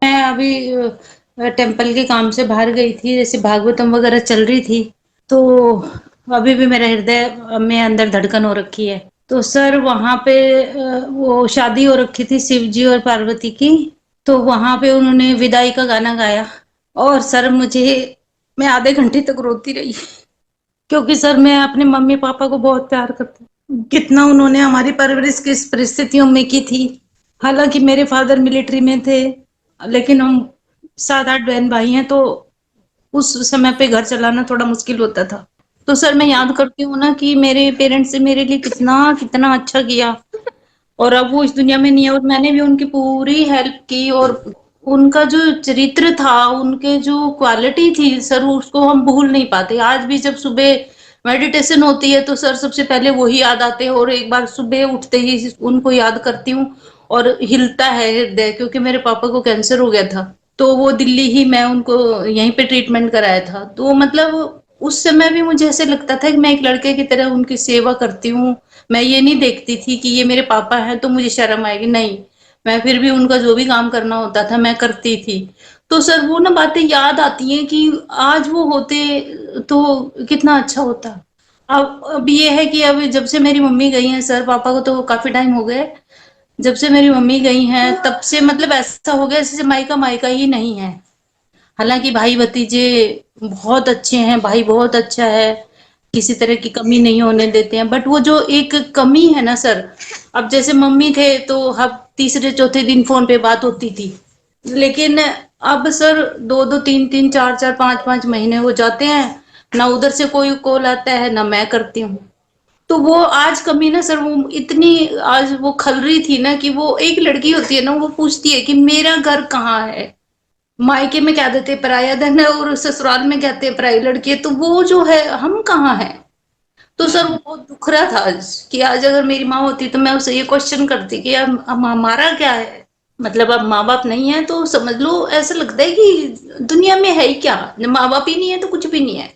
मैं अभी टेम्पल के काम से बाहर गई थी, जैसे भागवतम वगैरह चल रही थी, तो अभी भी मेरा हृदय में अंदर धड़कन हो रखी है। तो सर वहाँ पे वो शादी हो रखी थी शिव जी और पार्वती की। तो वहाँ पे उन्होंने विदाई का गाना गाया और सर मुझे मैं आधे घंटे तक रोती रही, क्योंकि सर मैं अपने मम्मी पापा को बहुत प्यार करती हूँ। कितना उन्होंने हमारी परवरिश किस परिस्थितियों में की थी। हालांकि मेरे फादर मिलिट्री में थे, लेकिन हम 7-8 बहन भाई हैं, तो उस समय पे घर चलाना थोड़ा मुश्किल होता था। तो सर मैं याद करती हूँ ना कि मेरे पेरेंट्स ने मेरे लिए कितना कितना अच्छा किया, और अब वो इस दुनिया में नहीं है, और मैंने भी उनकी पूरी हेल्प की। और उनका जो चरित्र था, उनके जो क्वालिटी थी सर, उसको हम भूल नहीं पाते। आज भी जब सुबह मेडिटेशन होती है तो सर सबसे पहले वही याद आते हैं, और एक बार सुबह उठते ही उनको याद करती हूँ और हिलता है हृदय, क्योंकि मेरे पापा को कैंसर हो गया था। तो वो दिल्ली ही, मैं उनको यहीं पे ट्रीटमेंट कराया था। तो मतलब उस समय भी मुझे ऐसे लगता था कि मैं एक लड़के की तरह उनकी सेवा करती हूँ। मैं ये नहीं देखती थी कि ये मेरे पापा हैं तो मुझे शर्म आएगी, नहीं, मैं फिर भी उनका जो भी काम करना होता था मैं करती थी। तो सर वो ना बातें याद आती हैं कि आज वो होते तो कितना अच्छा होता। अब ये है कि अब जब से मेरी मम्मी गई है सर, पापा को तो काफी टाइम हो गए, जब से मेरी मम्मी गई हैं तब से मतलब ऐसा हो गया जैसे मायका मायका ही नहीं है। हालांकि भाई भतीजे बहुत अच्छे हैं, भाई बहुत अच्छा है, किसी तरह की कमी नहीं होने देते हैं, बट वो जो एक कमी है ना सर, अब जैसे मम्मी थे तो हम तीसरे चौथे दिन फोन पे बात होती थी, लेकिन अब सर दो दो तीन तीन चार चार पांच पांच महीने हो जाते हैं, ना उधर से कोई कॉल आता है ना मैं करती हूँ। तो वो आज कमी ना सर, वो इतनी आज वो खल रही थी ना, कि वो एक लड़की होती है ना, वो पूछती है कि मेरा घर कहाँ है। मायके में कह देते हैं पराया धन है, और ससुराल में कहते हैं पराई लड़की है, तो वो जो है हम कहाँ हैं। तो सर वो बहुत दुख रहा था आज, कि आज अगर मेरी माँ होती तो मैं उसे ये क्वेश्चन करती कि अब हमारा क्या है। मतलब अब माँ बाप नहीं है तो समझ लो ऐसा लगता है कि दुनिया में है ही क्या, जब माँ बाप ही नहीं है तो कुछ भी नहीं है।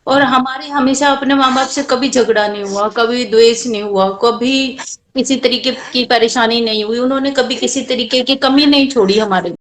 और हमारे हमेशा अपने माँ बाप से कभी झगड़ा नहीं हुआ, कभी द्वेष नहीं हुआ, कभी किसी तरीके की परेशानी नहीं हुई, उन्होंने कभी किसी तरीके की कमी नहीं छोड़ी हमारे